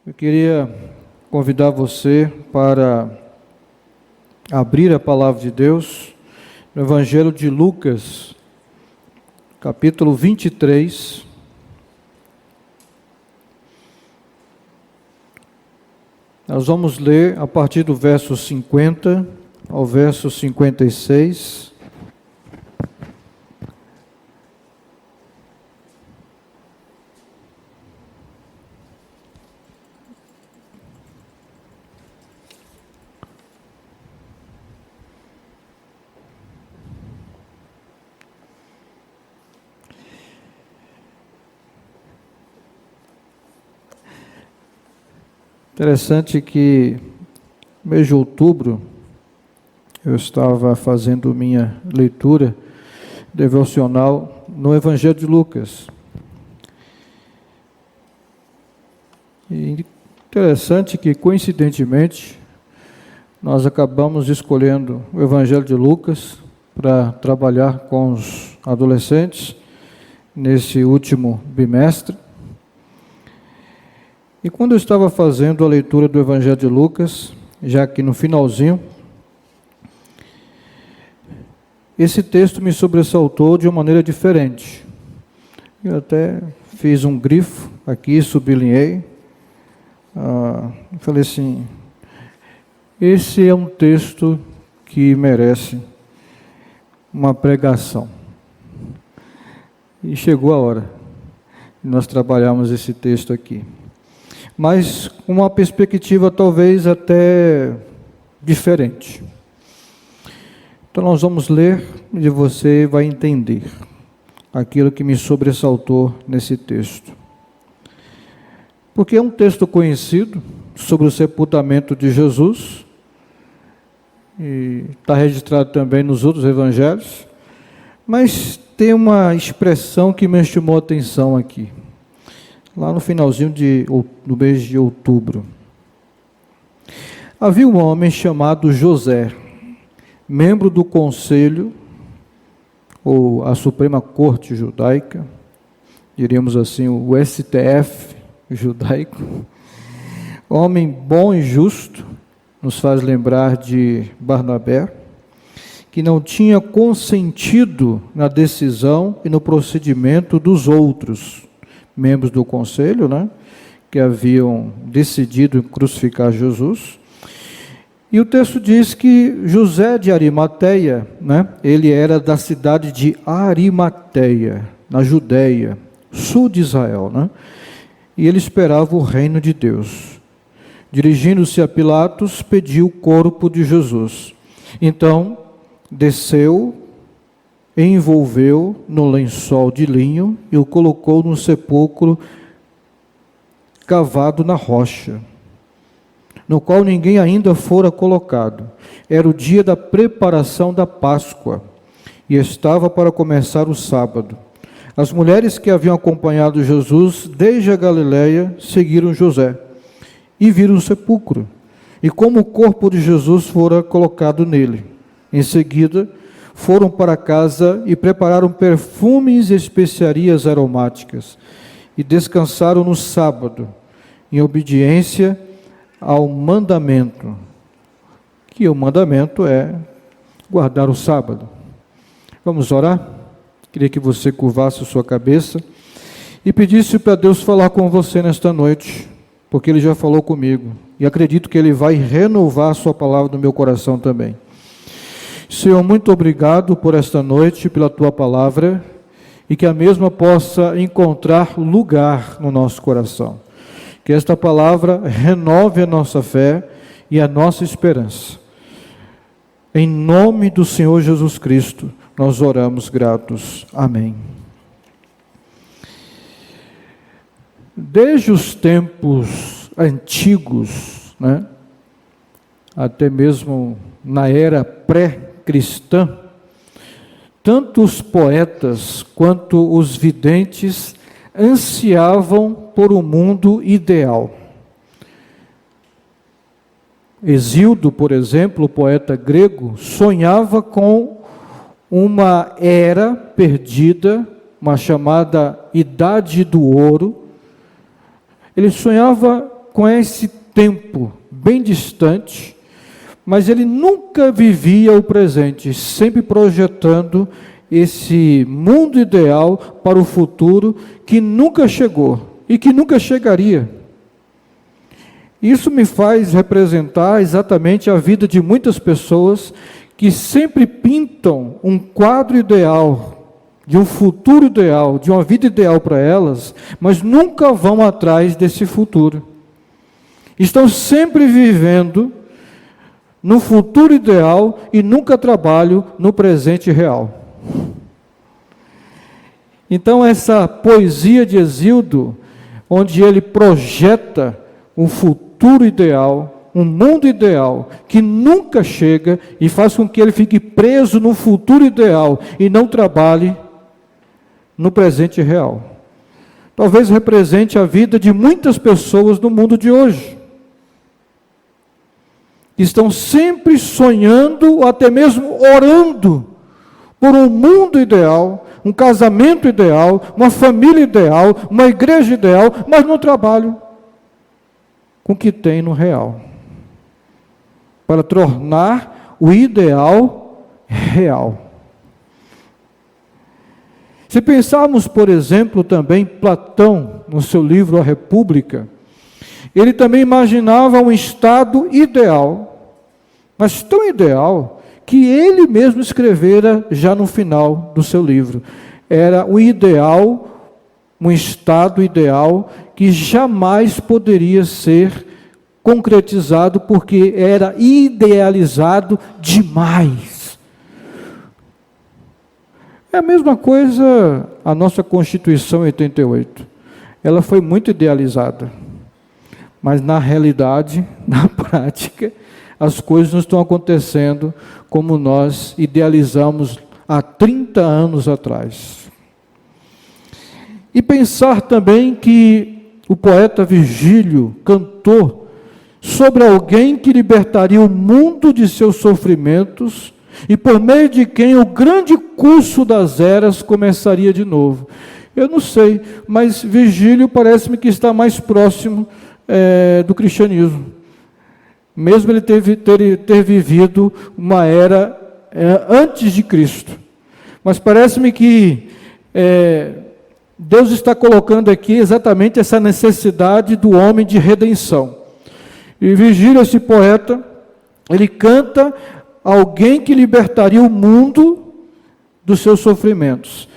Eu queria convidar você para abrir a palavra de Deus no Evangelho de Lucas, capítulo 23. Nós vamos ler a partir do verso 50 ao verso 56. Interessante que no mês de outubro eu estava fazendo minha leitura devocional no Evangelho de Lucas. E interessante que, coincidentemente, nós acabamos escolhendo o Evangelho de Lucas para trabalhar com os adolescentes nesse último bimestre. E quando eu estava fazendo a leitura do Evangelho de Lucas, já aqui no finalzinho, esse texto me sobressaltou de uma maneira diferente. Eu até fiz um grifo aqui, sublinhei, falei assim, esse é um texto que merece uma pregação. E chegou a hora de nós trabalharmos esse texto aqui. Mas com uma perspectiva talvez até diferente. Então nós vamos ler e você vai entender aquilo que me sobressaltou nesse texto. Porque é um texto conhecido sobre o sepultamento de Jesus, e está registrado também nos outros evangelhos, mas tem uma expressão que me chamou a atenção aqui. Lá no finalzinho do mês de outubro. Havia um homem chamado José, membro do conselho, ou a Suprema Corte Judaica, diríamos assim, o STF judaico, homem bom e justo, nos faz lembrar de Barnabé, que não tinha consentido na decisão e no procedimento dos outros membros do conselho, que haviam decidido crucificar Jesus. E o texto diz que José de Arimateia, ele era da cidade de Arimateia, na Judéia, sul de Israel, e ele esperava o reino de Deus. Dirigindo-se a Pilatos, pediu o corpo de Jesus. Então, desceu, envolveu no lençol de linho e o colocou num sepulcro cavado na rocha, no qual ninguém ainda fora colocado. Era o dia da preparação da Páscoa e estava para começar o sábado. As mulheres que haviam acompanhado Jesus desde a Galileia seguiram José e viram o sepulcro e como o corpo de Jesus fora colocado nele. Em seguida, foram para casa e prepararam perfumes e especiarias aromáticas e descansaram no sábado, em obediência ao mandamento, que o mandamento é guardar o sábado. Vamos orar? Queria que você curvasse a sua cabeça e pedisse para Deus falar com você nesta noite, porque Ele já falou comigo e acredito que Ele vai renovar a sua palavra no meu coração também. Senhor, muito obrigado por esta noite, pela Tua palavra, e que a mesma possa encontrar lugar no nosso coração. Que esta palavra renove a nossa fé e a nossa esperança. Em nome do Senhor Jesus Cristo, nós oramos gratos. Amém. Desde os tempos antigos, até mesmo na era pré-cristã, tanto os poetas quanto os videntes ansiavam por um mundo ideal. Hesíodo, por exemplo, o poeta grego, sonhava com uma era perdida, uma chamada Idade do Ouro. Ele sonhava com esse tempo bem distante, mas ele nunca vivia o presente, sempre projetando esse mundo ideal para o futuro que nunca chegou e que nunca chegaria. Isso me faz representar exatamente a vida de muitas pessoas que sempre pintam um quadro ideal, de um futuro ideal, de uma vida ideal para elas, mas nunca vão atrás desse futuro. Estão sempre vivendo no futuro ideal e nunca trabalham no presente real. Então essa poesia de Hesíodo, onde ele projeta um futuro ideal, um mundo ideal, que nunca chega e faz com que ele fique preso no futuro ideal e não trabalhe no presente real. Talvez represente a vida de muitas pessoas no mundo de hoje. Estão sempre sonhando, ou até mesmo orando, por um mundo ideal, um casamento ideal, uma família ideal, uma igreja ideal, mas não trabalham com o que tem no real, para tornar o ideal real. Se pensarmos, por exemplo, também Platão, no seu livro A República, ele também imaginava um estado ideal, mas tão ideal que ele mesmo escrevera já no final do seu livro. Era um ideal, um estado ideal que jamais poderia ser concretizado porque era idealizado demais. É a mesma coisa a nossa Constituição 88. Ela foi muito idealizada. Mas na realidade, na prática, as coisas não estão acontecendo como nós idealizamos há 30 anos atrás. E pensar também que o poeta Virgílio cantou sobre alguém que libertaria o mundo de seus sofrimentos e por meio de quem o grande curso das eras começaria de novo. Eu não sei, mas Virgílio parece-me que está mais próximo do cristianismo, mesmo ele ter vivido uma era antes de Cristo, mas parece-me que Deus está colocando aqui exatamente essa necessidade do homem de redenção. E Virgílio, esse poeta, ele canta alguém que libertaria o mundo dos seus sofrimentos,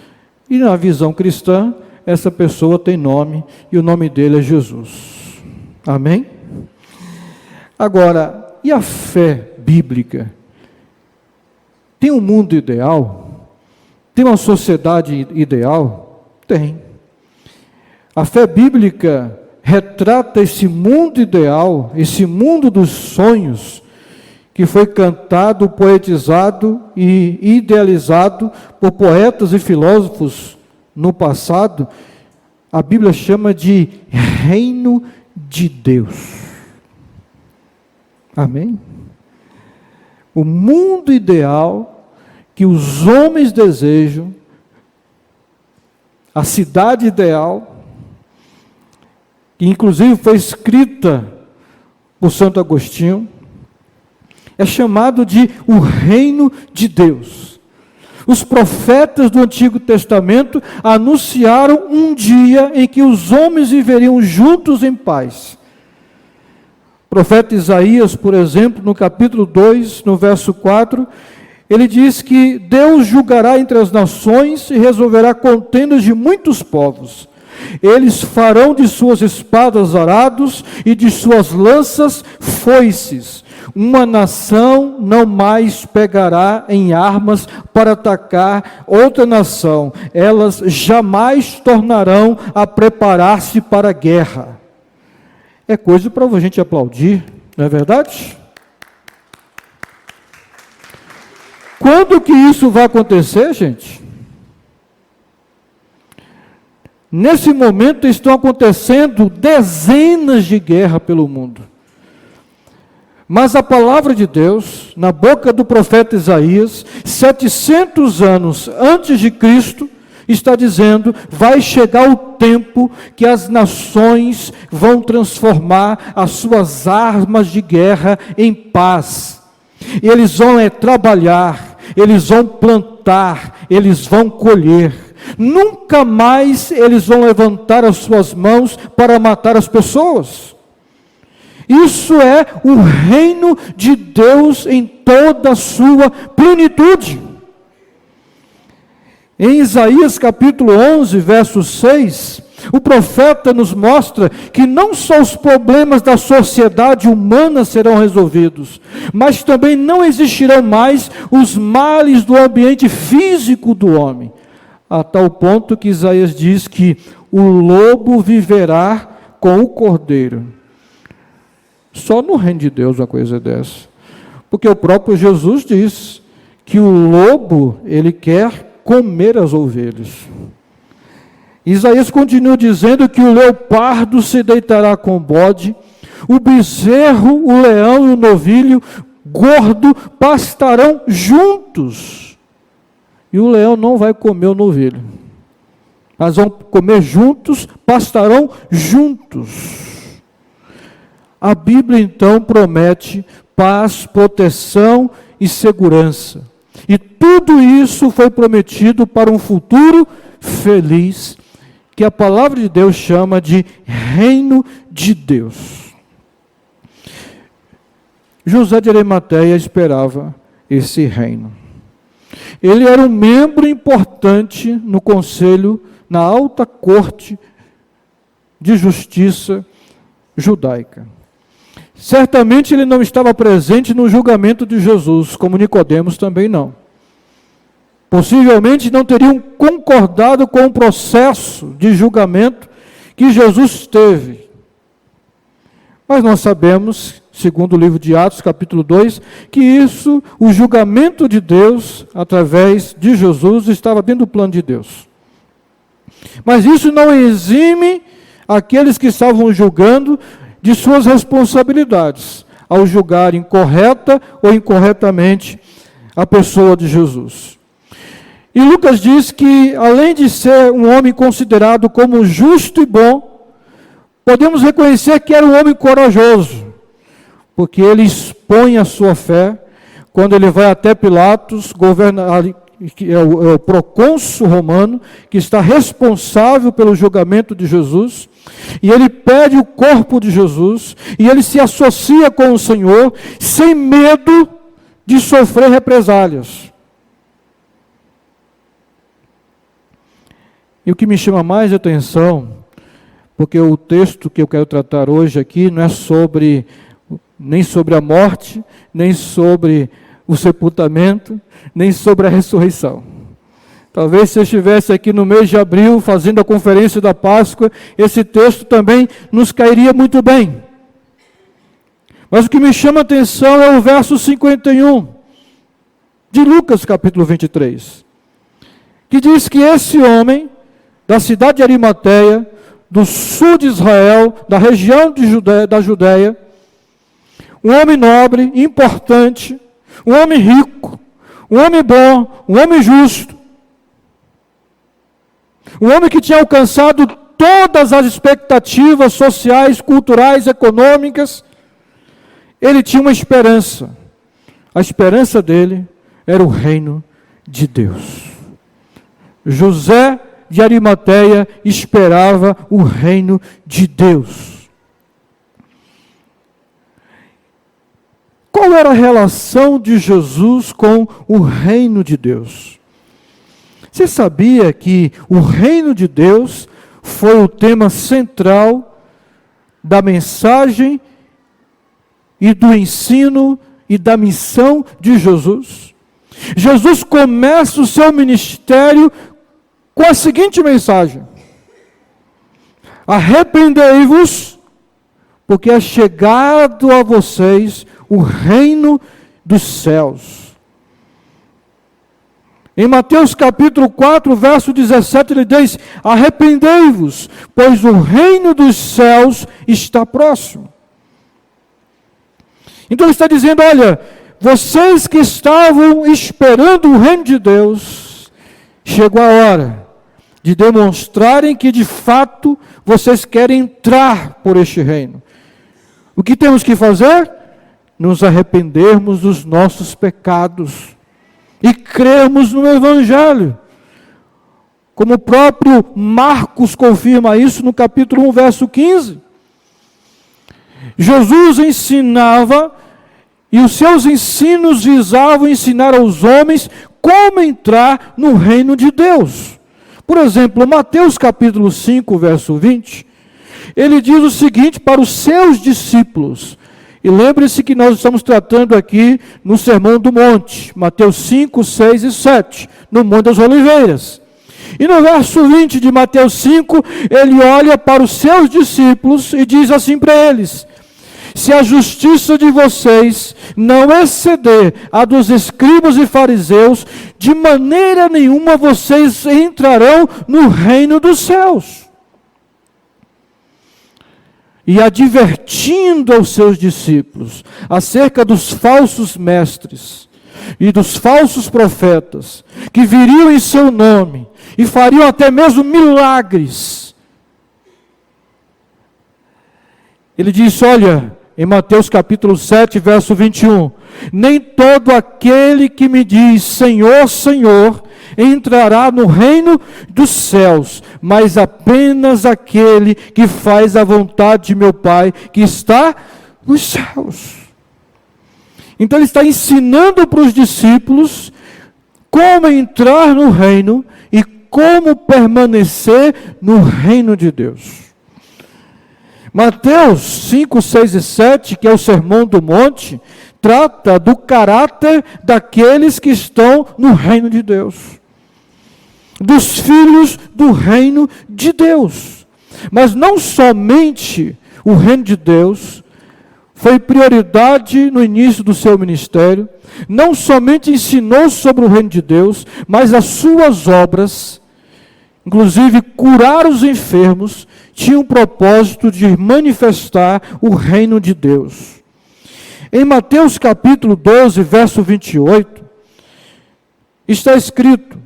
e na visão cristã, essa pessoa tem nome, e o nome dele é Jesus. Amém? Agora, e a fé bíblica? Tem um mundo ideal? Tem uma sociedade ideal? Tem. A fé bíblica retrata esse mundo ideal, esse mundo dos sonhos, que foi cantado, poetizado e idealizado por poetas e filósofos no passado. A Bíblia chama de reino de Deus. Amém? O mundo ideal que os homens desejam, a cidade ideal, que inclusive foi escrita por Santo Agostinho, é chamado de o reino de Deus. Os profetas do Antigo Testamento anunciaram um dia em que os homens viveriam juntos em paz. O profeta Isaías, por exemplo, no capítulo 2, no verso 4, ele diz que Deus julgará entre as nações e resolverá contendas de muitos povos. Eles farão de suas espadas arados e de suas lanças foices. Uma nação não mais pegará em armas para atacar outra nação. Elas jamais tornarão a preparar-se para a guerra. É coisa para a gente aplaudir, não é verdade? Quando que isso vai acontecer, gente? Nesse momento estão acontecendo dezenas de guerras pelo mundo. Mas a palavra de Deus, na boca do profeta Isaías, 700 anos antes de Cristo, está dizendo: vai chegar o tempo que as nações vão transformar as suas armas de guerra em paz. Eles vão trabalhar, eles vão plantar, eles vão colher. Nunca mais eles vão levantar as suas mãos para matar as pessoas. Isso é o reino de Deus em toda a sua plenitude. Em Isaías capítulo 11, verso 6, o profeta nos mostra que não só os problemas da sociedade humana serão resolvidos, mas também não existirão mais os males do ambiente físico do homem, a tal ponto que Isaías diz que o lobo viverá com o cordeiro. Só no reino de Deus uma coisa dessa, porque o próprio Jesus diz que o lobo, ele quer comer as ovelhas. Isaías continua dizendo que o leopardo se deitará com o bode, o bezerro, o leão e o novilho gordo pastarão juntos. E o leão não vai comer o novilho, mas vão comer juntos, pastarão juntos. A Bíblia então promete paz, proteção e segurança. E tudo isso foi prometido para um futuro feliz, que a palavra de Deus chama de reino de Deus. José de Arimateia esperava esse reino. Ele era um membro importante no conselho, na alta corte de justiça judaica. Certamente ele não estava presente no julgamento de Jesus, como Nicodemos também não. Possivelmente não teriam concordado com o processo de julgamento que Jesus teve. Mas nós sabemos, segundo o livro de Atos, capítulo 2, que isso, o julgamento de Deus, através de Jesus, estava dentro do plano de Deus. Mas isso não exime aqueles que estavam julgando de suas responsabilidades, ao julgarem correta ou incorretamente a pessoa de Jesus. E Lucas diz que, além de ser um homem considerado como justo e bom, podemos reconhecer que era um homem corajoso, porque ele expõe a sua fé, quando ele vai até Pilatos, que é o procônsul romano, que está responsável pelo julgamento de Jesus, e ele pede o corpo de Jesus, e ele se associa com o Senhor, sem medo de sofrer represálias. E o que me chama mais atenção, porque o texto que eu quero tratar hoje aqui não é nem sobre a morte, nem sobre o sepultamento, nem sobre a ressurreição. Talvez se eu estivesse aqui no mês de abril, fazendo a conferência da Páscoa, esse texto também nos cairia muito bem. Mas o que me chama a atenção é o verso 51, de Lucas capítulo 23, que diz que esse homem, da cidade de Arimateia, do sul de Israel, da região da Judéia, um homem nobre, importante, um homem rico, um homem bom, um homem justo, um homem que tinha alcançado todas as expectativas sociais, culturais, econômicas, ele tinha uma esperança. A esperança dele era o reino de Deus. José de Arimateia esperava o reino de Deus. Qual era a relação de Jesus com o reino de Deus? Você sabia que o reino de Deus foi o tema central da mensagem e do ensino e da missão de Jesus? Jesus começa o seu ministério com a seguinte mensagem: arrependei-vos, porque é chegado a vocês o reino dos céus. Em Mateus capítulo 4, verso 17, ele diz: arrependei-vos, pois o reino dos céus está próximo. Então ele está dizendo: olha, vocês que estavam esperando o reino de Deus, chegou a hora. de demonstrarem que de fato vocês querem entrar por este reino. O que temos que fazer? Nos arrependermos dos nossos pecados e crermos no Evangelho. Como o próprio Marcos confirma isso no capítulo 1, verso 15. Jesus ensinava, e os seus ensinos visavam ensinar aos homens como entrar no reino de Deus. Por exemplo, Mateus capítulo 5, verso 20, ele diz o seguinte para os seus discípulos. E lembre-se que nós estamos tratando aqui no Sermão do Monte, Mateus 5, 6 e 7, no Monte das Oliveiras. E no verso 20 de Mateus 5, ele olha para os seus discípulos e diz assim para eles: se a justiça de vocês não exceder a dos escribas e fariseus, de maneira nenhuma vocês entrarão no reino dos céus. E advertindo aos seus discípulos acerca dos falsos mestres e dos falsos profetas, que viriam em seu nome e fariam até mesmo milagres. Ele disse, olha, em Mateus capítulo 7, verso 21, nem todo aquele que me diz, Senhor, Senhor, entrará no reino dos céus, mas apenas aquele que faz a vontade de meu Pai, que está nos céus. Então ele está ensinando para os discípulos como entrar no reino e como permanecer no reino de Deus. Mateus 5, 6 e 7, que é o Sermão do Monte, trata do caráter daqueles que estão no reino de Deus, dos filhos do reino de Deus. Mas não somente o reino de Deus foi prioridade no início do seu ministério, não somente ensinou sobre o reino de Deus, mas as suas obras, inclusive curar os enfermos, tinham o propósito de manifestar o reino de Deus. Em Mateus capítulo 12, verso 28, está escrito,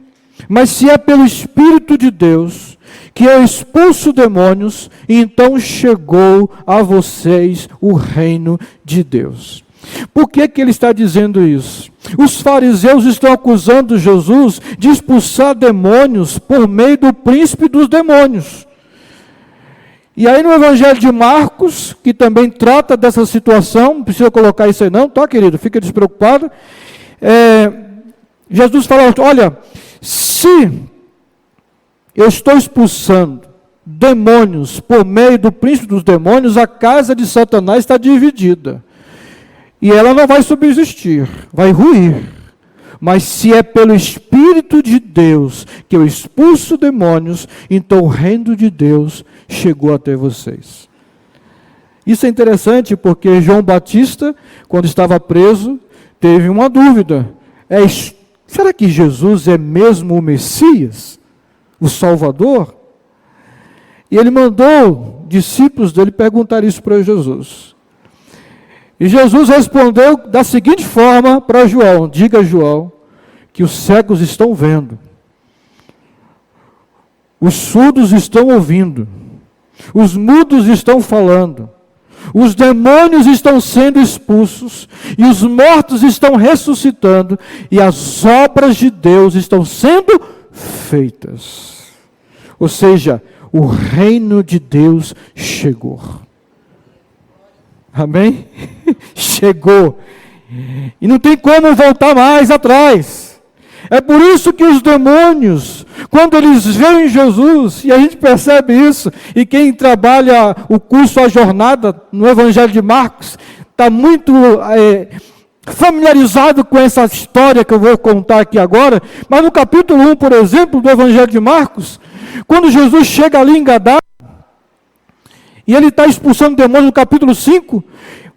mas se é pelo Espírito de Deus que eu expulso demônios, então chegou a vocês o reino de Deus. Por que ele está dizendo isso? Os fariseus estão acusando Jesus de expulsar demônios por meio do príncipe dos demônios. E aí no Evangelho de Marcos, que também trata dessa situação, não precisa colocar isso aí não, tá querido? Fica despreocupado. Jesus fala, olha, se eu estou expulsando demônios por meio do príncipe dos demônios, a casa de Satanás está dividida. E ela não vai subsistir, vai ruir. Mas se é pelo Espírito de Deus que eu expulso demônios, então o reino de Deus chegou até vocês. Isso é interessante porque João Batista, quando estava preso, teve uma dúvida. Será que Jesus é mesmo o Messias, o Salvador? E ele mandou discípulos dele perguntar isso para Jesus. E Jesus respondeu da seguinte forma para João, diga a João, que os cegos estão vendo, os surdos estão ouvindo, os mudos estão falando, os demônios estão sendo expulsos, e os mortos estão ressuscitando, e as obras de Deus estão sendo feitas. Ou seja, o reino de Deus chegou. Amém? Chegou. E não tem como voltar mais atrás. É por isso que os demônios, quando eles veem Jesus, e a gente percebe isso, e quem trabalha o curso A Jornada, no Evangelho de Marcos, está muito familiarizado com essa história que eu vou contar aqui agora, mas no capítulo 1, por exemplo, do Evangelho de Marcos, quando Jesus chega ali em Gadara, e ele está expulsando demônios no capítulo 5,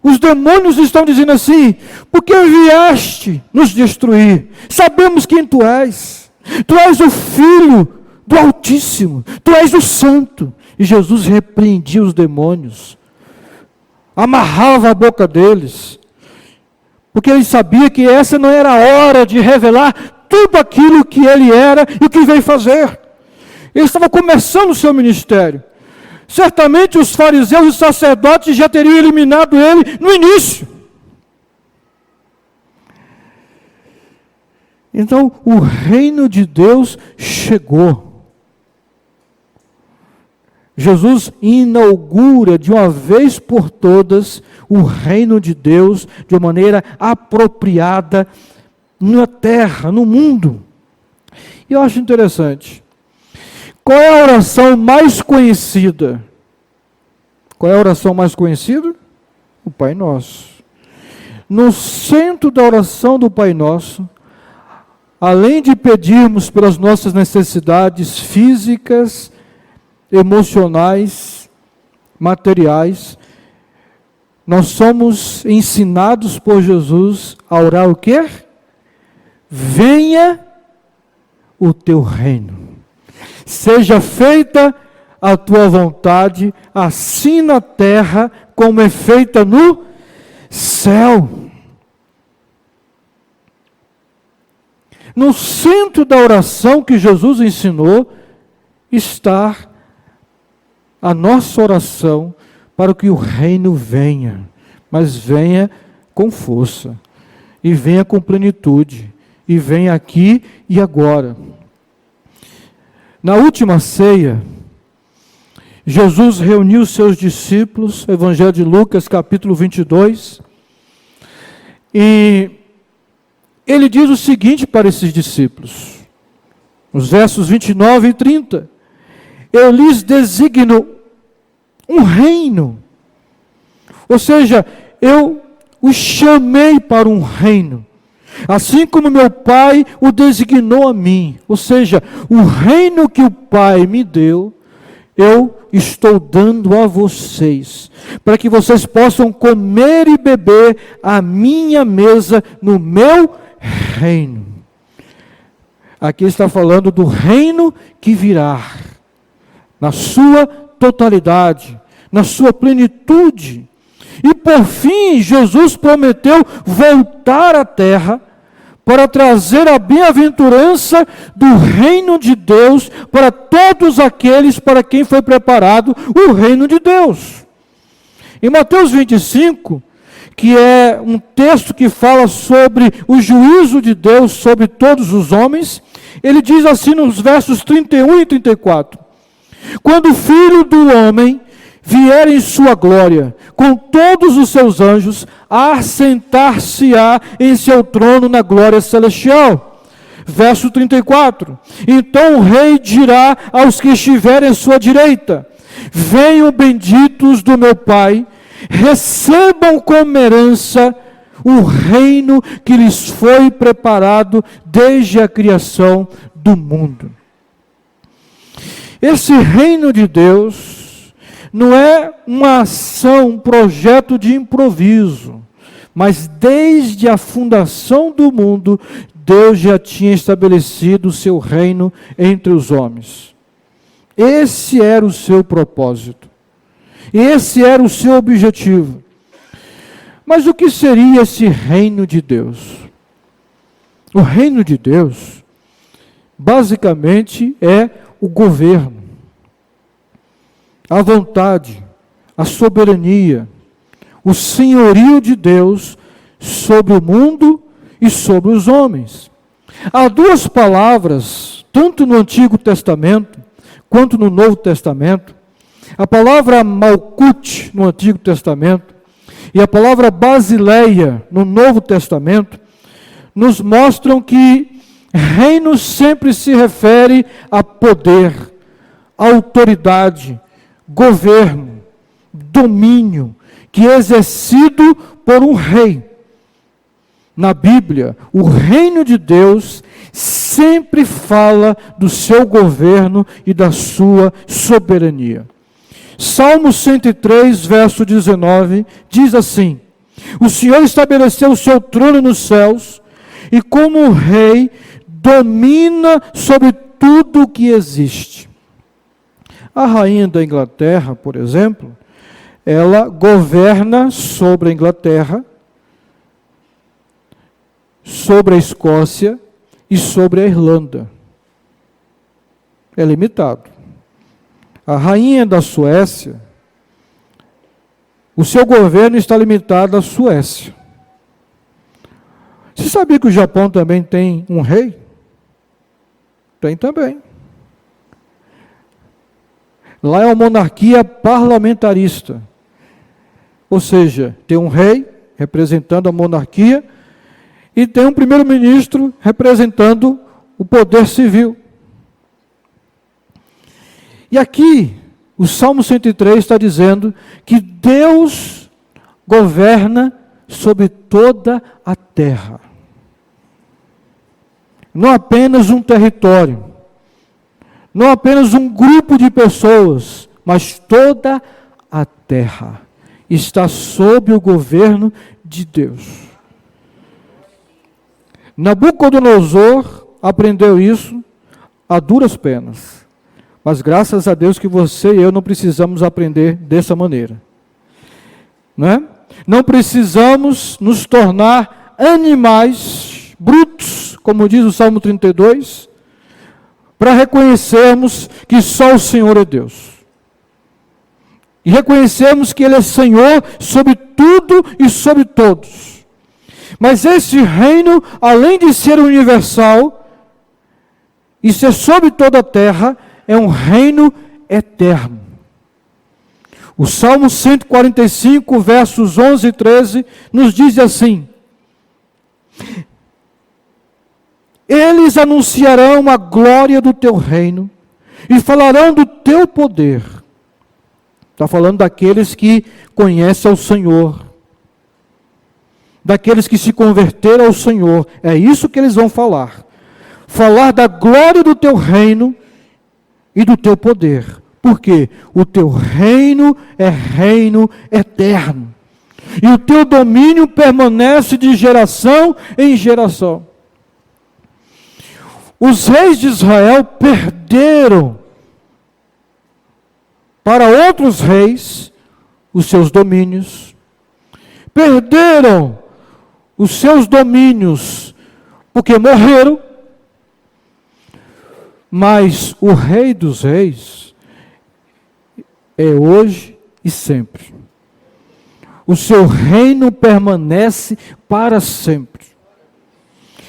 os demônios estão dizendo assim, por que vieste nos destruir? Sabemos quem tu és o Filho do Altíssimo, tu és o Santo. E Jesus repreendia os demônios, amarrava a boca deles, porque ele sabia que essa não era a hora de revelar tudo aquilo que ele era e o que veio fazer. Ele estava começando o seu ministério. Certamente os fariseus e sacerdotes já teriam eliminado ele no início. Então, o reino de Deus chegou. Jesus inaugura de uma vez por todas o reino de Deus de uma maneira apropriada na terra, no mundo. E eu acho interessante. Qual é a oração mais conhecida? Qual é a oração mais conhecida? O Pai Nosso. No centro da oração do Pai Nosso, além de pedirmos pelas nossas necessidades físicas, emocionais, materiais, nós somos ensinados por Jesus a orar o quê? Venha o teu reino. Seja feita a tua vontade, assim na terra, como é feita no céu. No centro da oração que Jesus ensinou, está a nossa oração para que o reino venha, mas venha com força, e venha com plenitude, e venha aqui e agora. Na última ceia, Jesus reuniu seus discípulos, Evangelho de Lucas, capítulo 22, e ele diz o seguinte para esses discípulos, nos versos 29 e 30, eu lhes designo um reino, ou seja, eu os chamei para um reino, assim como meu Pai o designou a mim, ou seja, o reino que o Pai me deu, eu estou dando a vocês, para que vocês possam comer e beber à minha mesa no meu reino. Aqui está falando do reino que virá, na sua totalidade, na sua plenitude. E por fim, Jesus prometeu voltar à terra para trazer a bem-aventurança do reino de Deus para todos aqueles para quem foi preparado o reino de Deus. Em Mateus 25, que é um texto que fala sobre o juízo de Deus sobre todos os homens, ele diz assim nos versos 31 e 34, quando o Filho do Homem vier em sua glória, com todos os seus anjos, assentar-se-á em seu trono na glória celestial. Verso 34, então o rei dirá aos que estiverem à sua direita, venham benditos do meu Pai, recebam como herança o reino que lhes foi preparado desde a criação do mundo. Esse reino de Deus não é uma ação, um projeto de improviso, mas desde a fundação do mundo, Deus já tinha estabelecido o seu reino entre os homens. Esse era o seu propósito. Esse era o seu objetivo. Mas o que seria esse reino de Deus? O reino de Deus, basicamente, é o governo, a vontade, a soberania, o senhorio de Deus sobre o mundo e sobre os homens. Há duas palavras, tanto no Antigo Testamento quanto no Novo Testamento. A palavra Malkut no Antigo Testamento e a palavra Basileia no Novo Testamento nos mostram que reino sempre se refere a poder, autoridade, governo, domínio, que é exercido por um rei. Na Bíblia, o reino de Deus sempre fala do seu governo e da sua soberania. Salmo 103, verso 19, diz assim, o Senhor estabeleceu o seu trono nos céus, e como rei, domina sobre tudo o que existe. A rainha da Inglaterra, por exemplo, ela governa sobre a Inglaterra, sobre a Escócia e sobre a Irlanda. é limitado. A rainha da Suécia, o seu governo está limitado à Suécia. Você sabia que o Japão também tem um rei? Tem também. Lá é uma monarquia parlamentarista. Ou seja, tem um rei representando a monarquia e tem um primeiro-ministro representando o poder civil. E aqui, o Salmo 103 está dizendo que Deus governa sobre toda a terra. Não apenas um território, não apenas um grupo de pessoas, mas toda a terra está sob o governo de Deus. Nabucodonosor aprendeu isso a duras penas. Mas graças a Deus que você e eu não precisamos aprender dessa maneira. Não é? Não precisamos nos tornar animais brutos, como diz o Salmo 32, para reconhecermos que só o Senhor é Deus. E reconhecermos que Ele é Senhor sobre tudo e sobre todos. Mas esse reino, além de ser universal e ser sobre toda a terra, é um reino eterno. O Salmo 145, versos 11 e 13, nos diz assim: eles anunciarão a glória do teu reino e falarão do teu poder. Está falando daqueles que conhecem ao Senhor, daqueles que se converteram ao Senhor. É isso que eles vão falar. Falar da glória do teu reino e do teu poder. Porque o teu reino é reino eterno. E o teu domínio permanece de geração em geração. Os reis de Israel perderam para outros reis os seus domínios. Perderam os seus domínios porque morreram. Mas o Rei dos Reis é hoje e sempre. O seu reino permanece para sempre.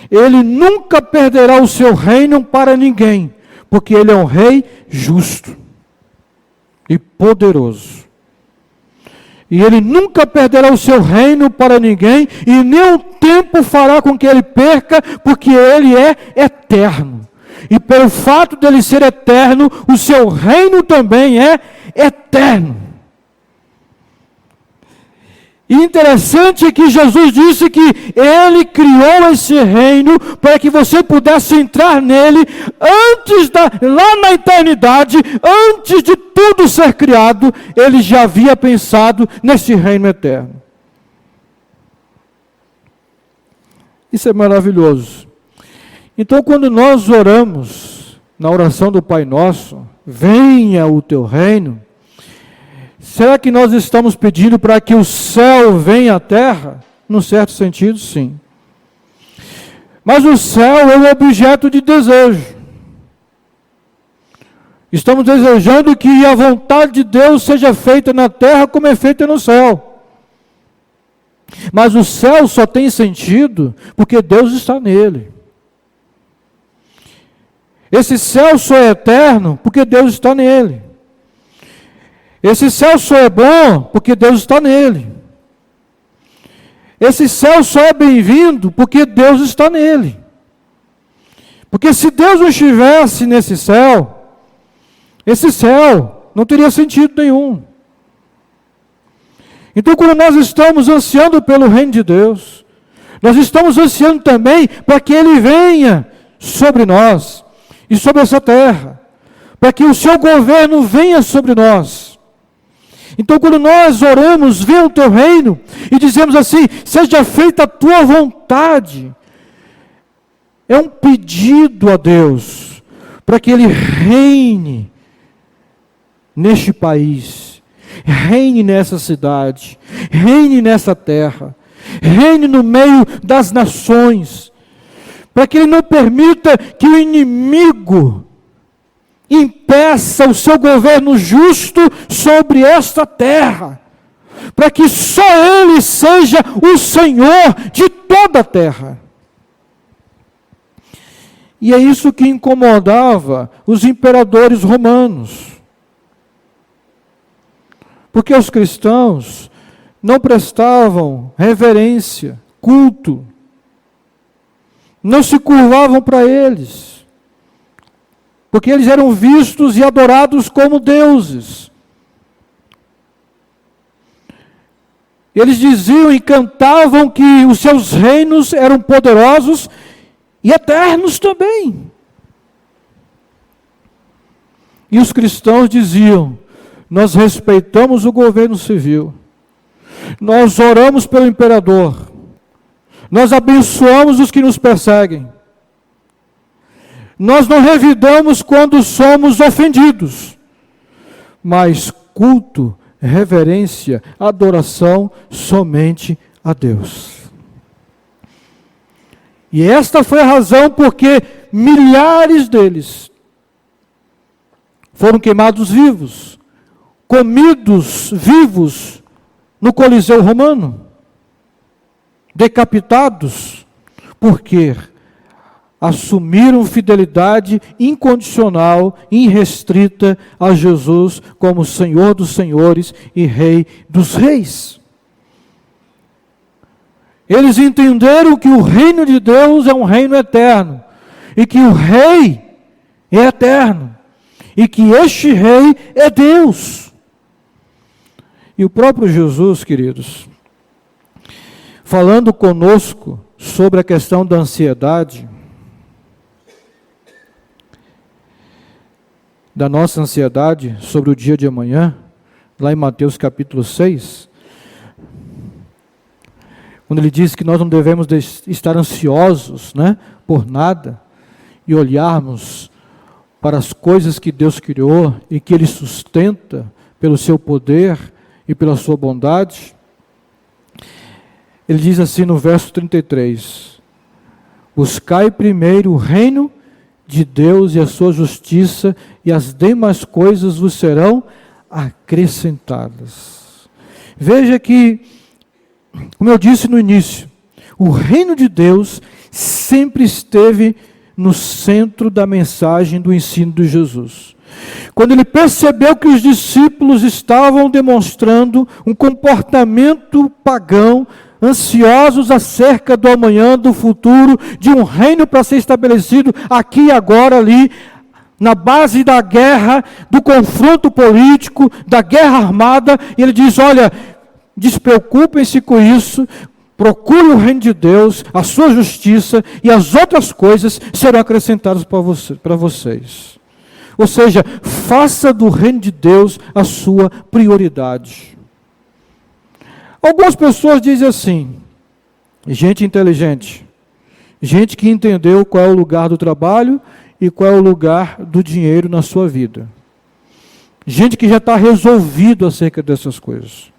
Ele nunca perderá o seu reino para ninguém, porque Ele é um Rei justo e poderoso. E Ele nunca perderá o seu reino para ninguém, e nem o tempo fará com que Ele perca, porque Ele é eterno. E pelo fato dele ser eterno, o seu reino também é eterno. E interessante é que Jesus disse que Ele criou esse reino para que você pudesse entrar nele lá na eternidade, antes de tudo ser criado, Ele já havia pensado nesse reino eterno. Isso é maravilhoso. Então, quando nós oramos na oração do Pai Nosso, venha o teu reino, será que nós estamos pedindo para que o céu venha à terra? Num certo sentido, sim. Mas o céu é um objeto de desejo. Estamos desejando que a vontade de Deus seja feita na terra como é feita no céu. Mas o céu só tem sentido porque Deus está nele. Esse céu só é eterno porque Deus está nele. Esse céu só é bom porque Deus está nele. Esse céu só é bem-vindo porque Deus está nele. Porque se Deus não estivesse nesse céu, esse céu não teria sentido nenhum. Então, quando nós estamos ansiando pelo reino de Deus, nós estamos ansiando também para que Ele venha sobre nós e sobre essa terra, para que o seu governo venha sobre nós. Então, quando nós oramos, vem o teu reino, e dizemos assim, seja feita a tua vontade, é um pedido a Deus, para que Ele reine neste país, reine nessa cidade, reine nessa terra, reine no meio das nações, para que Ele não permita que o inimigo impeça o seu governo justo sobre esta terra, para que só Ele seja o Senhor de toda a terra. E é isso que incomodava os imperadores romanos. Porque os cristãos não prestavam reverência, culto, não se curvavam para eles, porque eles eram vistos e adorados como deuses. Eles diziam e cantavam que os seus reinos eram poderosos e eternos também. E os cristãos diziam: nós respeitamos o governo civil, nós oramos pelo imperador, nós abençoamos os que nos perseguem, nós não revidamos quando somos ofendidos, mas culto, reverência, adoração somente a Deus. E esta foi a razão porque milhares deles foram queimados vivos, comidos vivos no Coliseu Romano, decapitados, porque assumiram fidelidade incondicional, irrestrita a Jesus como Senhor dos senhores e Rei dos reis. Eles entenderam que o reino de Deus é um reino eterno, e que o Rei é eterno, e que este Rei é Deus. E o próprio Jesus, queridos, falando conosco sobre a questão da ansiedade, da nossa ansiedade sobre o dia de amanhã, lá em Mateus capítulo 6, quando ele diz que nós não devemos estar ansiosos, por nada, e olharmos para as coisas que Deus criou e que Ele sustenta pelo seu poder e pela sua bondade. Ele diz assim no verso 33, buscai primeiro o reino de Deus e a sua justiça, e as demais coisas vos serão acrescentadas. Veja que, como eu disse no início, o reino de Deus sempre esteve no centro da mensagem do ensino de Jesus. Quando ele percebeu que os discípulos estavam demonstrando um comportamento pagão, ansiosos acerca do amanhã, do futuro, de um reino para ser estabelecido aqui e agora, ali, na base da guerra, do confronto político, da guerra armada, e ele diz: olha, despreocupem-se com isso, procure o reino de Deus, a sua justiça, e as outras coisas serão acrescentadas para vocês. Ou seja, faça do reino de Deus a sua prioridade. Algumas pessoas dizem assim, gente inteligente, gente que entendeu qual é o lugar do trabalho e qual é o lugar do dinheiro na sua vida. Gente que já está resolvido acerca dessas coisas.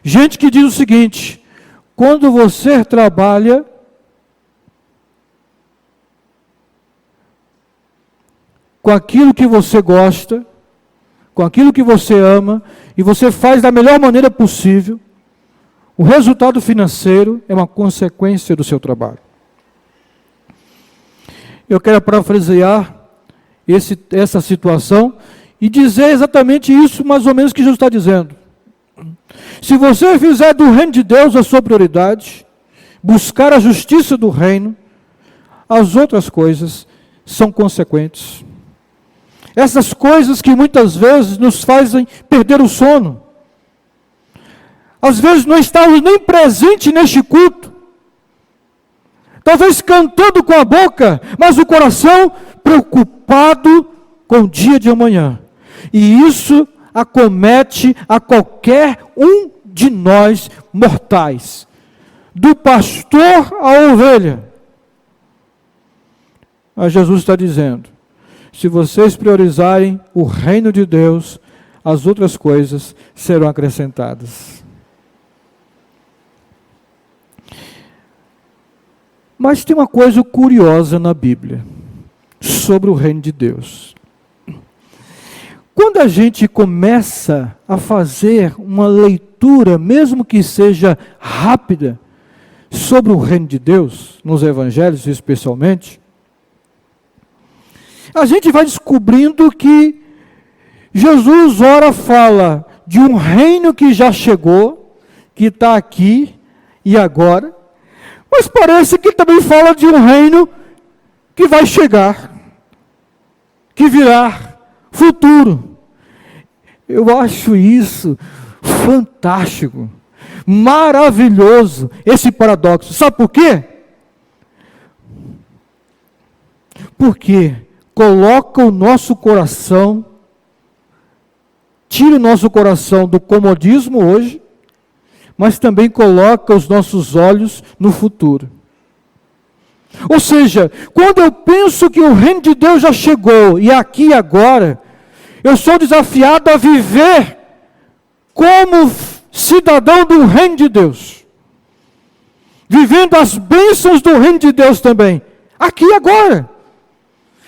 Gente que diz o seguinte: quando você trabalha, com aquilo que você gosta, com aquilo que você ama, e você faz da melhor maneira possível, o resultado financeiro é uma consequência do seu trabalho. Eu quero parafrasear essa situação e dizer exatamente isso, mais ou menos, que Jesus está dizendo. Se você fizer do reino de Deus a sua prioridade, buscar a justiça do reino, as outras coisas são consequentes. Essas coisas que muitas vezes nos fazem perder o sono. Às vezes não estamos nem presentes neste culto. Talvez cantando com a boca, mas o coração preocupado com o dia de amanhã. E isso acomete a qualquer um de nós mortais, do pastor à ovelha. Mas Jesus está dizendo: se vocês priorizarem o reino de Deus, as outras coisas serão acrescentadas. Mas tem uma coisa curiosa na Bíblia. sobre o reino de Deus. Quando a gente começa a fazer uma leitura, mesmo que seja rápida, sobre o reino de Deus, nos evangelhos especialmente, a gente vai descobrindo que Jesus ora fala de um reino que já chegou, que está aqui e agora, mas parece que também fala de um reino que vai chegar, que virá, futuro. Eu acho isso fantástico, maravilhoso, esse paradoxo. Sabe por quê? Porque coloca o nosso coração, tira o nosso coração do comodismo hoje, mas também coloca os nossos olhos no futuro. Ou seja, quando eu penso que o reino de Deus já chegou, e aqui e agora, eu sou desafiado a viver como cidadão do reino de Deus, vivendo as bênçãos do reino de Deus também, aqui e agora,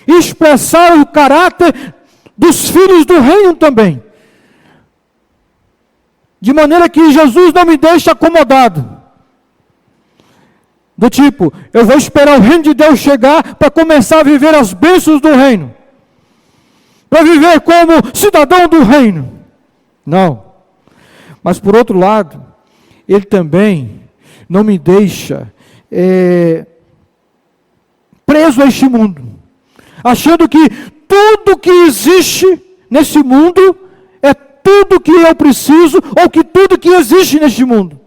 e expressar o caráter dos filhos do reino também, de maneira que Jesus não me deixe acomodado, do tipo, eu vou esperar o reino de Deus chegar para começar a viver as bênçãos do reino, para viver como cidadão do reino. Não. Mas por outro lado, Ele também não me deixa preso a este mundo, achando que tudo que existe nesse mundo é tudo que eu preciso, ou que tudo que existe neste mundo.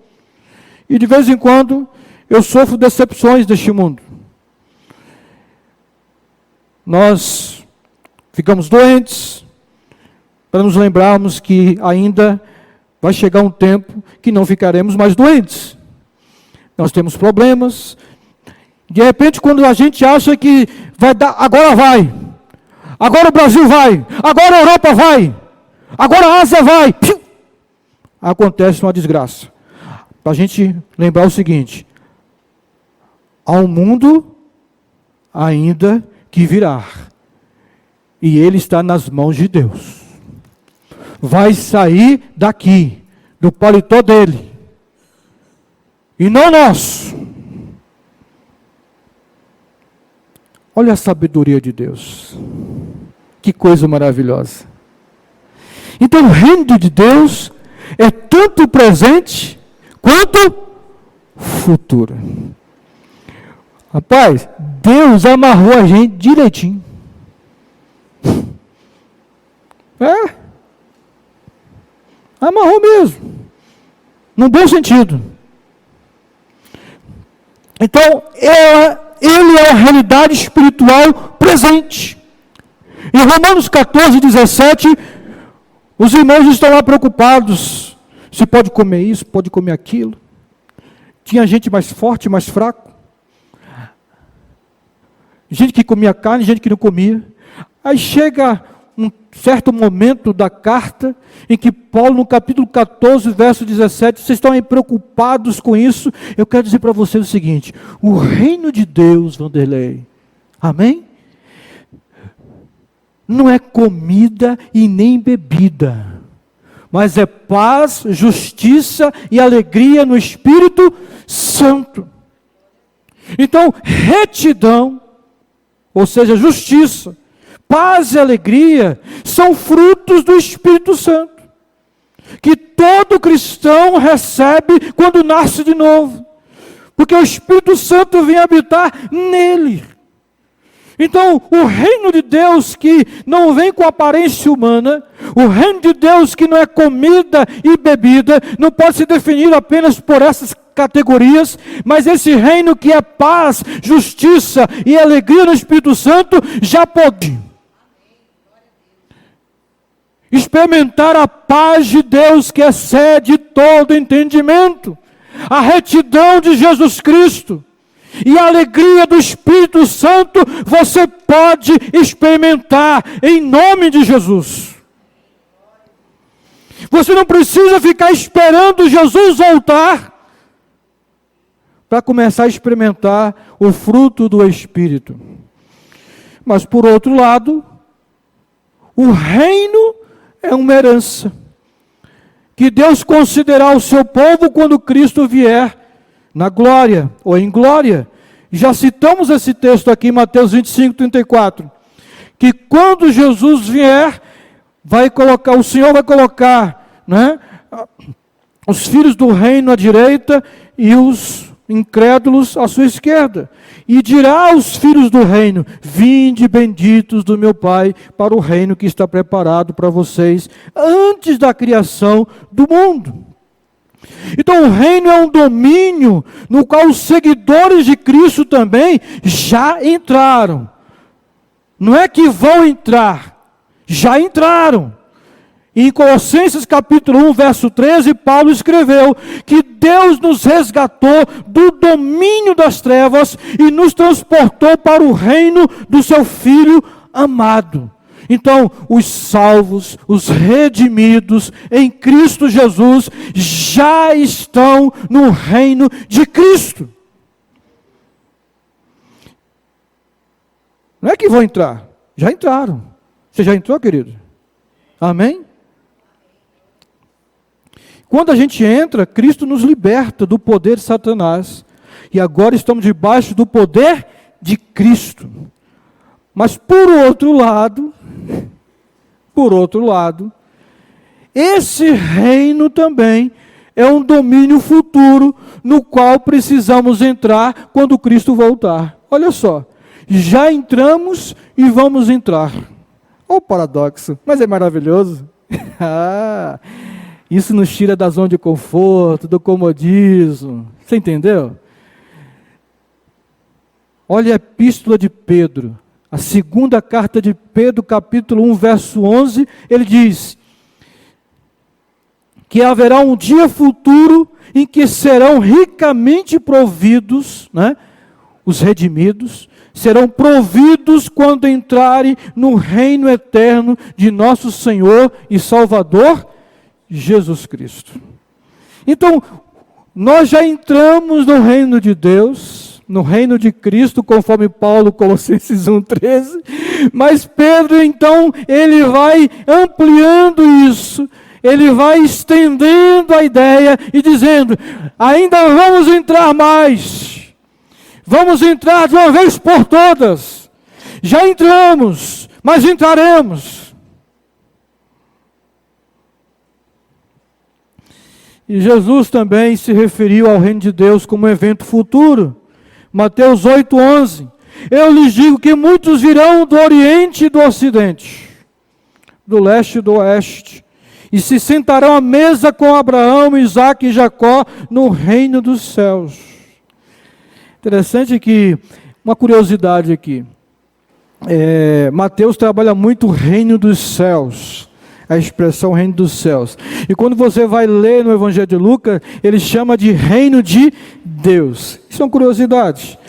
E de vez em quando, eu sofro decepções deste mundo. Nós ficamos doentes, para nos lembrarmos que ainda vai chegar um tempo que não ficaremos mais doentes. Nós temos problemas. De repente, quando a gente acha que vai dar, agora o Brasil vai, agora a Europa vai, agora a Ásia vai, acontece uma desgraça. Para a gente lembrar o seguinte: há um mundo ainda que virá, e ele está nas mãos de Deus. Vai sair daqui, do paletó dele, e não nosso. Olha a sabedoria de Deus, que coisa maravilhosa. Então o reino de Deus é tanto presente quanto futuro. Rapaz, Deus amarrou a gente direitinho. Amarrou mesmo, no bom sentido. Então, ele é a realidade espiritual presente. Em Romanos 14, 17, os irmãos estão lá preocupados, se pode comer isso, pode comer aquilo. Tinha gente mais forte, mais fraco. Gente que comia carne, gente que não comia. Aí chega um certo momento da carta, em que Paulo, no capítulo 14, verso 17, vocês estão aí preocupados com isso. Eu quero dizer para vocês o seguinte: o reino de Deus, Vanderlei, amém? Não é comida e nem bebida, mas é paz, justiça e alegria no Espírito Santo. Então, retidão, ou seja, justiça, paz e alegria, são frutos do Espírito Santo, que todo cristão recebe quando nasce de novo, porque o Espírito Santo vem habitar nele. Então, o reino de Deus que não vem com aparência humana, o reino de Deus que não é comida e bebida, não pode ser definido apenas por essas categorias, mas esse reino que é paz, justiça e alegria no Espírito Santo, já pode experimentar a paz de Deus que excede todo entendimento, a retidão de Jesus Cristo e a alegria do Espírito Santo, você pode experimentar em nome de Jesus. Você não precisa ficar esperando Jesus voltar para começar a experimentar o fruto do Espírito. Mas por outro lado, o reino é uma herança que Deus concederá ao seu povo quando Cristo vier na glória ou em glória. Já citamos esse texto aqui em Mateus 25, 34, que quando Jesus vier, o Senhor vai colocar, né, os filhos do reino à direita e os incrédulos à sua esquerda. E dirá aos filhos do reino: vinde benditos do meu Pai para o reino que está preparado para vocês antes da criação do mundo. Então o reino é um domínio no qual os seguidores de Cristo também já entraram. Não é que vão entrar, já entraram. Em Colossenses capítulo 1, verso 13, Paulo escreveu que Deus nos resgatou do domínio das trevas e nos transportou para o reino do seu Filho amado. Então, os salvos, os redimidos em Cristo Jesus, já estão no reino de Cristo. Não é que vão entrar, já entraram. Você já entrou, querido? Amém? Quando a gente entra, Cristo nos liberta do poder de Satanás. E agora estamos debaixo do poder de Cristo. Mas por outro lado, esse reino também é um domínio futuro no qual precisamos entrar quando Cristo voltar. Olha só, já entramos e vamos entrar. Olha o paradoxo, mas é maravilhoso. Isso nos tira da zona de conforto, do comodismo. Você entendeu? Olha a epístola de Pedro, a segunda carta de Pedro, capítulo 1, verso 11, ele diz que haverá um dia futuro em que serão ricamente providos, né, os redimidos, serão providos quando entrarem no reino eterno de nosso Senhor e Salvador, Jesus Cristo. Então, nós já entramos no reino de Deus, no reino de Cristo, conforme Paulo, Colossenses 1,13, mas Pedro, então, ele vai ampliando isso, ele vai estendendo a ideia e dizendo: ainda vamos entrar mais, vamos entrar de uma vez por todas, já entramos, mas entraremos. E Jesus também se referiu ao reino de Deus como um evento futuro. Mateus 8,11. Eu lhes digo que muitos virão do Oriente e do Ocidente, do Leste e do Oeste, e se sentarão à mesa com Abraão, Isaque e Jacó no reino dos céus. Interessante que, uma curiosidade aqui, Mateus trabalha muito o reino dos céus, a expressão reino dos céus. E quando você vai ler no Evangelho de Lucas, ele chama de reino de Deus. Isso é uma curiosidade.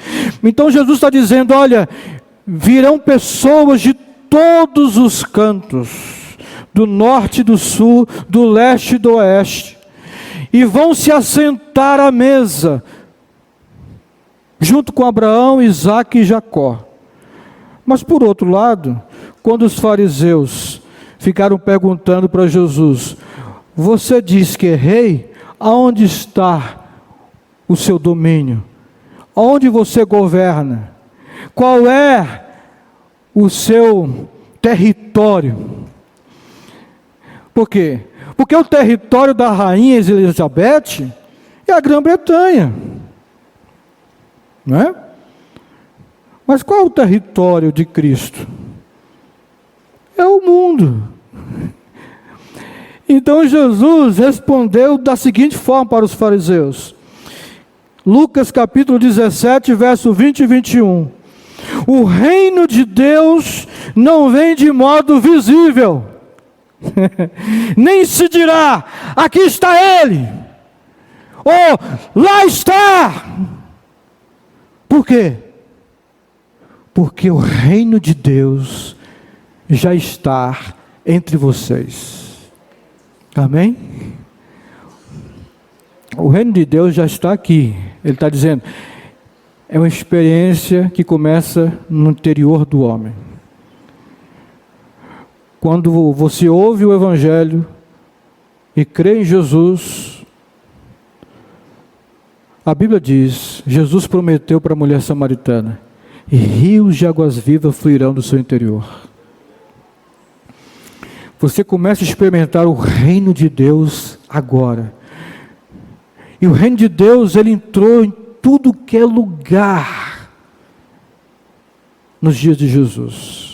Então Jesus está dizendo: olha, virão pessoas de todos os cantos, do norte e do sul, do leste e do oeste, e vão se assentar à mesa, junto com Abraão, Isaque e Jacó. Mas por outro lado, quando os fariseus ficaram perguntando para Jesus: você diz que é rei? Aonde está o seu domínio? Onde você governa? Qual é o seu território? Por quê? Porque o território da rainha Elizabeth é a Grã-Bretanha, não é? Mas qual é o território de Cristo? É o mundo. Então Jesus respondeu da seguinte forma para os fariseus. Lucas capítulo 17, verso 20 e 21. O reino de Deus não vem de modo visível, nem se dirá: aqui está ele, ou lá está. Por quê? Porque o reino de Deus já está entre vocês. Amém? O reino de Deus já está aqui. Ele está dizendo, é uma experiência que começa no interior do homem. quando você ouve o Evangelho e crê em Jesus, a Bíblia diz, Jesus prometeu para a mulher samaritana, e rios de águas vivas fluirão do seu interior. Você começa a experimentar o reino de Deus agora. E o reino de Deus, ele entrou em tudo que é lugar nos dias de Jesus.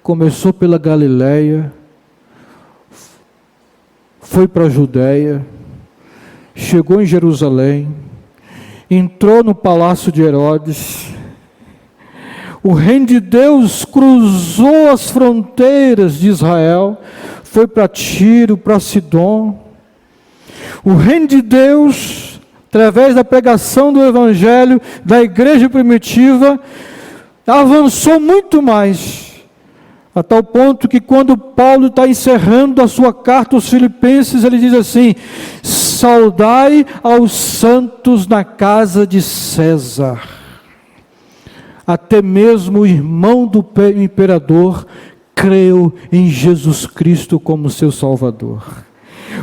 Começou pela Galileia, foi para a Judéia, chegou em Jerusalém, entrou no palácio de Herodes. O reino de Deus cruzou as fronteiras de Israel, foi para Tiro, para Sidom. O reino de Deus, através da pregação do Evangelho, da igreja primitiva, avançou muito mais, a tal ponto que quando Paulo está encerrando a sua carta aos Filipenses, ele diz assim: saudai aos santos na casa de César. Até mesmo o irmão do imperador creu em Jesus Cristo como seu Salvador.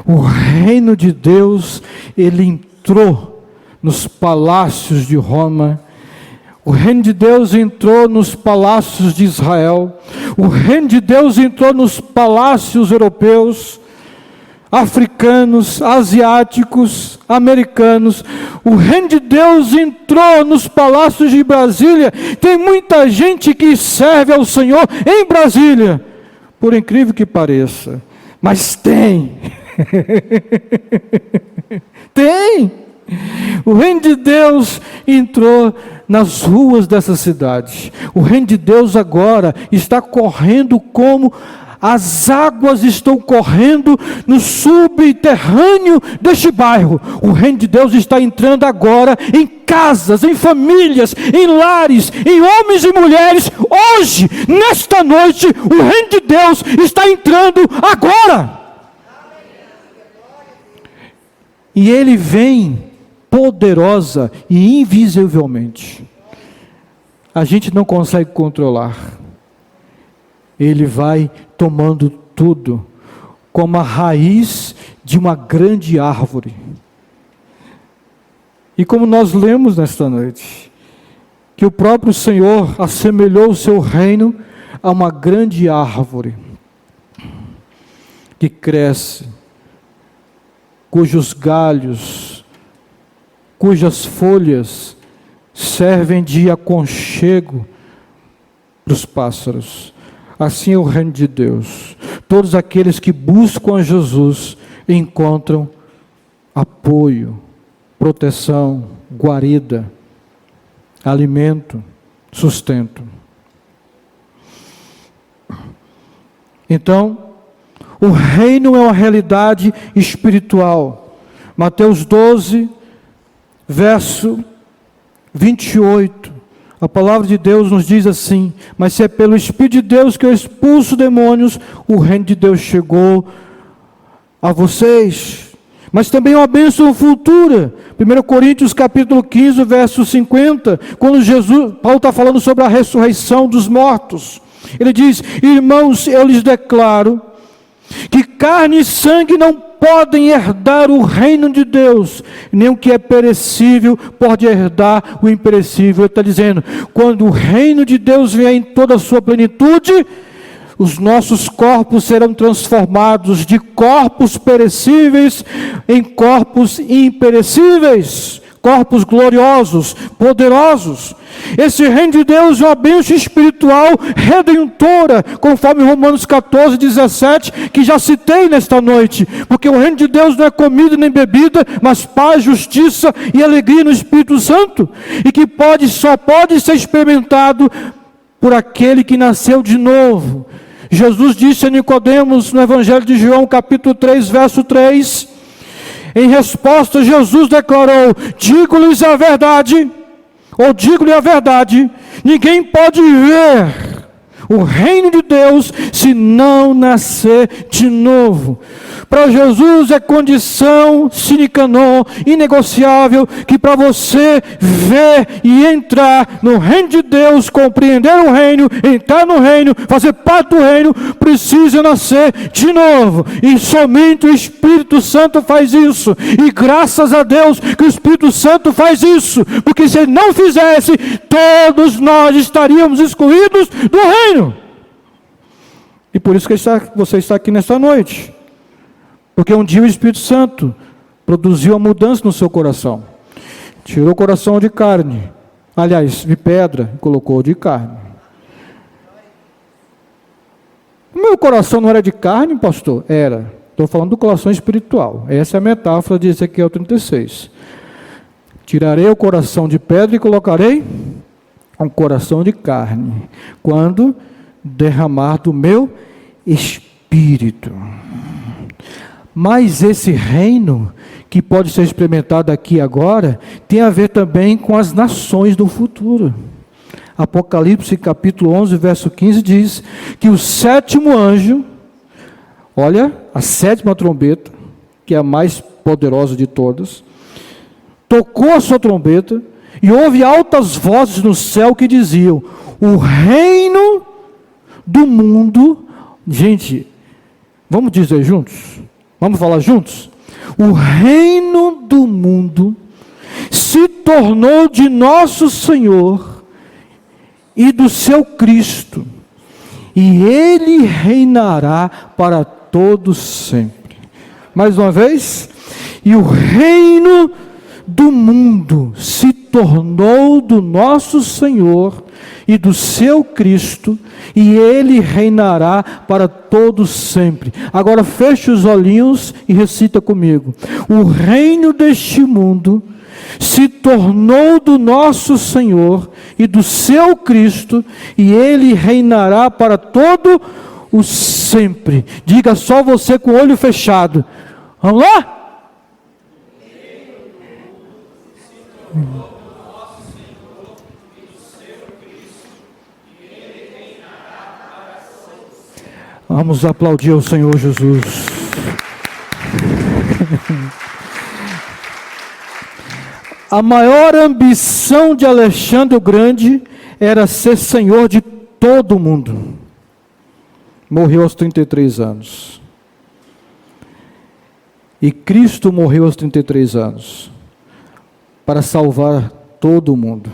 O reino de Deus, ele entrou nos palácios de Roma. O reino de Deus entrou nos palácios de Israel. O reino de Deus entrou nos palácios europeus, africanos, asiáticos, americanos. O reino de Deus entrou nos palácios de Brasília. Tem muita gente que serve ao Senhor em Brasília, por incrível que pareça, mas tem. Tem. O reino de Deus entrou nas ruas dessa cidade. O reino de Deus agora está correndo como as águas estão correndo no subterrâneo deste bairro. O reino de Deus está entrando agora em casas, em famílias, em lares, em homens e mulheres. Hoje, nesta noite, o reino de Deus está entrando agora. E ele vem poderosa e invisivelmente. A gente não consegue controlar. Ele vai tomando tudo, como a raiz de uma grande árvore. E como nós lemos nesta noite, que o próprio Senhor assemelhou o seu reino a uma grande árvore, que cresce, cujos galhos, cujas folhas servem de aconchego para os pássaros. Assim é o reino de Deus. Todos aqueles que buscam a Jesus encontram apoio, proteção, guarida, alimento, sustento. Então, o reino é uma realidade espiritual. Mateus 12, verso 28. A palavra de Deus nos diz assim: mas se é pelo Espírito de Deus que eu expulso demônios, o reino de Deus chegou a vocês. Mas também uma bênção futura. 1 Coríntios capítulo 15, verso 50, quando Paulo está falando sobre a ressurreição dos mortos. Ele diz: irmãos, eu lhes declaro que carne e sangue não podem herdar o reino de Deus, nem o que é perecível pode herdar o imperecível. Ele está dizendo, quando o reino de Deus vier em toda a sua plenitude, os nossos corpos serão transformados de corpos perecíveis em corpos imperecíveis, corpos gloriosos, poderosos. Esse reino de Deus é uma bênção espiritual redentora, conforme Romanos 14, 17, que já citei nesta noite, porque o reino de Deus não é comida nem bebida, mas paz, justiça e alegria no Espírito Santo, e que só pode ser experimentado por aquele que nasceu de novo. Jesus disse a Nicodemos no Evangelho de João, capítulo 3, verso 3, em resposta, Jesus declarou: digo-lhes a verdade, ou digo-lhe a verdade, ninguém pode ver o reino de Deus se não nascer de novo. Para Jesus é condição sine qua non, inegociável, que para você ver e entrar no reino de Deus, compreender o reino, entrar no reino, fazer parte do reino, precisa nascer de novo. E somente o Espírito Santo faz isso. E graças a Deus que o Espírito Santo faz isso, porque se ele não fizesse, todos nós estaríamos excluídos do reino. E por isso que você está aqui nesta noite. Porque um dia o Espírito Santo produziu a mudança no seu coração. Tirou o coração de carne, aliás, de pedra, e colocou de carne. O meu coração não era de carne, pastor? Era. Estou falando do coração espiritual. Essa é a metáfora de Ezequiel 36. Tirarei o coração de pedra e colocarei um coração de carne, quando derramar do meu Espírito. Mas esse reino, que pode ser experimentado aqui agora, tem a ver também com as nações do futuro. Apocalipse capítulo 11, verso 15 diz que o sétimo anjo, olha, a sétima trombeta, que é a mais poderosa de todas, tocou a sua trombeta e houve altas vozes no céu que diziam: o reino do mundo, gente, vamos dizer juntos? Vamos falar juntos? O reino do mundo se tornou de nosso Senhor e do seu Cristo, e ele reinará para todos sempre. Mais uma vez, e o reino do mundo se tornou do nosso Senhor e do seu Cristo, e ele reinará para todos sempre. Agora feche os olhinhos e recita comigo: o reino deste mundo se tornou do nosso Senhor e do seu Cristo, e ele reinará para todo o sempre. Diga só você com o olho fechado. Vamos lá? Vamos aplaudir ao Senhor Jesus. A maior ambição de Alexandre o Grande era ser senhor de todo mundo. Morreu aos 33 anos. E Cristo morreu aos 33 anos para salvar todo mundo,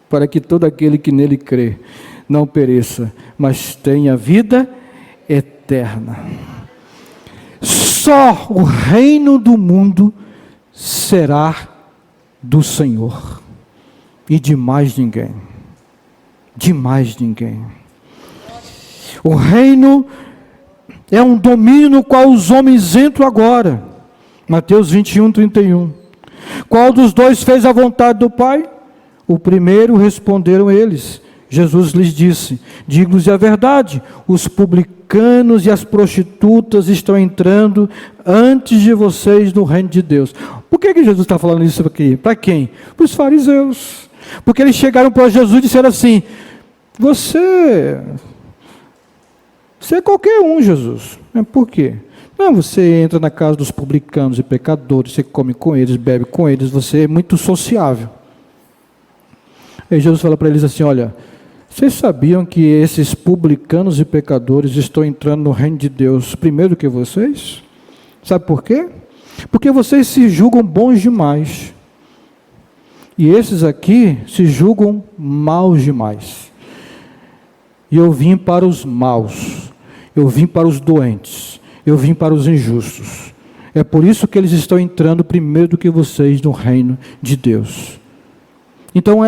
para que todo aquele que nele crê não pereça, mas tenha vida eterna. Só o reino do mundo será do Senhor e de mais ninguém. De mais ninguém. O reino é um domínio no qual os homens entram agora. Mateus 21, 31. Qual dos dois fez a vontade do Pai? O primeiro, responderam eles. Jesus lhes disse: digo-lhes a verdade, os publicanos e as prostitutas estão entrando antes de vocês no reino de Deus. Por que Jesus está falando isso aqui? Para quem? Para os fariseus. Porque eles chegaram para Jesus e disseram assim: você é qualquer um, Jesus. Por quê? Não, você entra na casa dos publicanos e pecadores, você come com eles, bebe com eles, você é muito sociável. Aí Jesus fala para eles assim: olha, vocês sabiam que esses publicanos e pecadores estão entrando no reino de Deus primeiro que vocês? Sabe por quê? Porque vocês se julgam bons demais. E esses aqui se julgam maus demais. E eu vim para os maus. Eu vim para os doentes. Eu vim para os injustos. É por isso que eles estão entrando primeiro do que vocês no reino de Deus. Então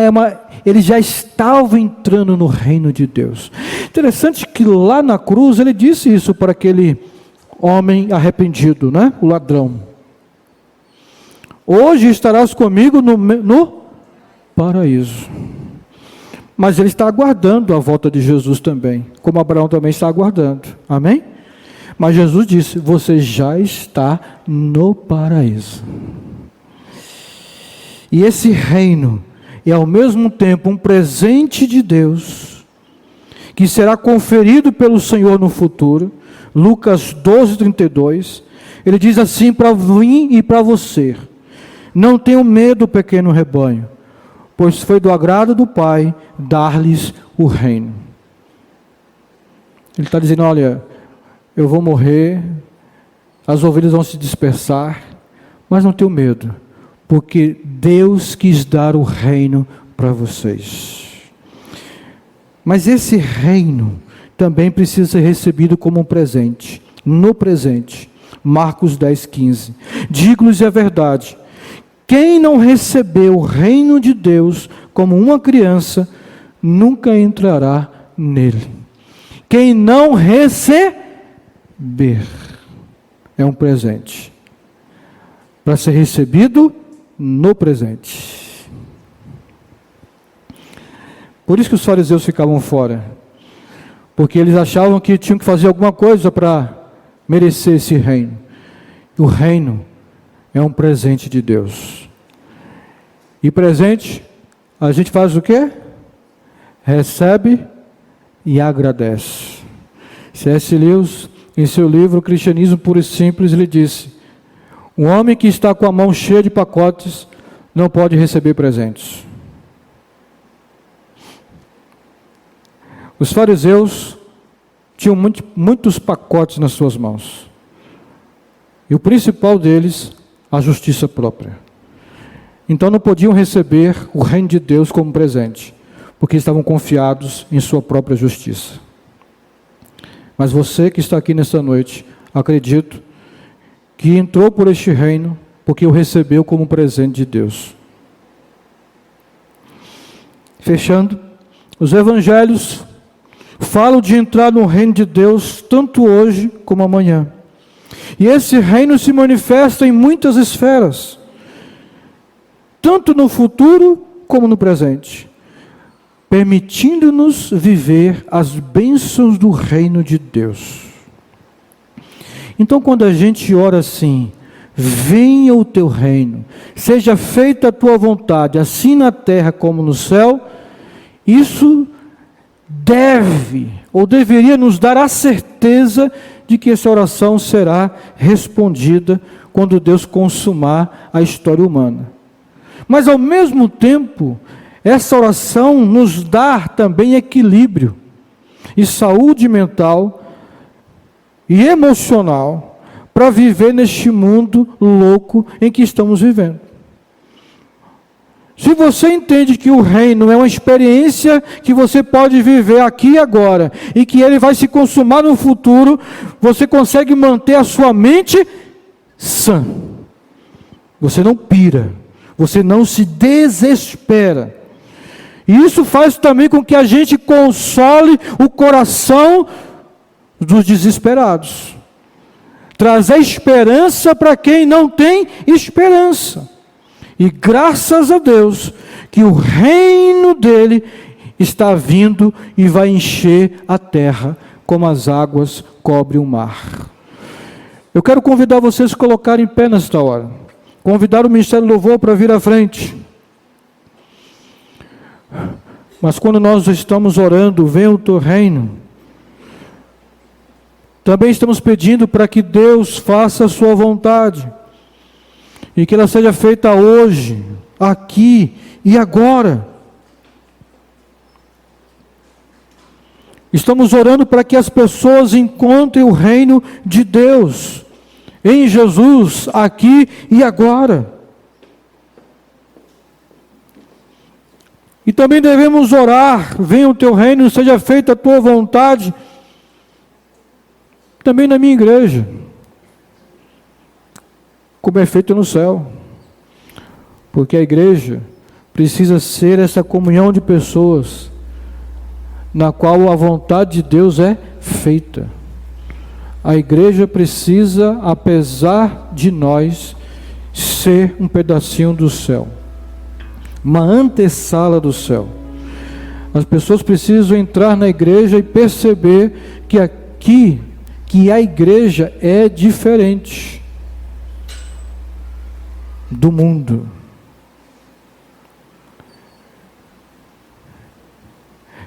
eles já estavam entrando no reino de Deus. Interessante que lá na cruz ele disse isso para aquele homem arrependido, né? O ladrão. Hoje estarás comigo no paraíso. Mas ele está aguardando a volta de Jesus também, como Abraão também está aguardando. Amém? Mas Jesus disse: você já está no paraíso. E esse reino é ao mesmo tempo um presente de Deus, que será conferido pelo Senhor no futuro. Lucas 12, 32. Ele diz assim para mim e para você: não tenham medo, pequeno rebanho, pois foi do agrado do Pai dar-lhes o reino. Ele está dizendo: olha, eu vou morrer, as ovelhas vão se dispersar, mas não tenham medo, porque Deus quis dar o reino para vocês. Mas esse reino também precisa ser recebido como um presente, no presente. Marcos 10:15. Digo-lhes a verdade: quem não recebeu o reino de Deus como uma criança, nunca entrará nele. Quem não receber é um presente, para ser recebido no presente. Por isso que os fariseus ficavam fora, porque eles achavam que tinham que fazer alguma coisa para merecer esse reino. O reino é um presente de Deus. E presente, a gente faz o quê? Recebe e agradece. C.S. Lewis, em seu livro Cristianismo Puro e Simples, ele disse: um homem que está com a mão cheia de pacotes não pode receber presentes. Os fariseus tinham muitos pacotes nas suas mãos. E o principal deles, a justiça própria. Então não podiam receber o reino de Deus como presente, porque estavam confiados em sua própria justiça. Mas você que está aqui nesta noite, acredito que entrou por este reino porque o recebeu como presente de Deus. Fechando, os evangelhos falam de entrar no reino de Deus tanto hoje como amanhã. E esse reino se manifesta em muitas esferas, tanto no futuro como no presente, permitindo-nos viver as bênçãos do reino de Deus. Então, quando a gente ora assim: venha o teu reino, seja feita a tua vontade, assim na terra como no céu, isso deve, ou deveria nos dar a certeza de que essa oração será respondida quando Deus consumar a história humana. Mas ao mesmo tempo, essa oração nos dá também equilíbrio e saúde mental e emocional para viver neste mundo louco em que estamos vivendo. Se você entende que o reino é uma experiência que você pode viver aqui e agora, e que ele vai se consumar no futuro, você consegue manter a sua mente sã. Você não pira, você não se desespera. E isso faz também com que a gente console o coração dos desesperados. Trazer esperança para quem não tem esperança. E graças a Deus que o reino dele está vindo e vai encher a terra como as águas cobrem o mar. Eu quero convidar vocês a colocarem em pé nesta hora. Convidar o Ministério do Louvor para vir à frente. Mas quando nós estamos orando, venha o teu reino, também estamos pedindo para que Deus faça a sua vontade. E que ela seja feita hoje, aqui e agora. Estamos orando para que as pessoas encontrem o reino de Deus, em Jesus, aqui e agora. E também devemos orar: venha o teu reino, seja feita a tua vontade, também na minha igreja, como é feito no céu. Porque a igreja precisa ser essa comunhão de pessoas na qual a vontade de Deus é feita. A igreja precisa, apesar de nós, ser um pedacinho do céu, uma antessala do céu. As pessoas precisam entrar na igreja e perceber que aqui, que a igreja é diferente do mundo.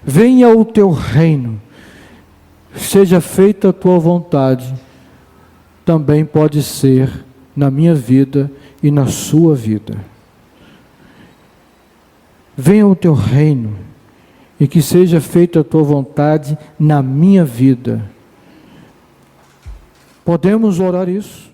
Venha o teu reino, seja feita a tua vontade, também pode ser na minha vida e na sua vida. Venha o teu reino e que seja feita a tua vontade na minha vida. Podemos orar isso?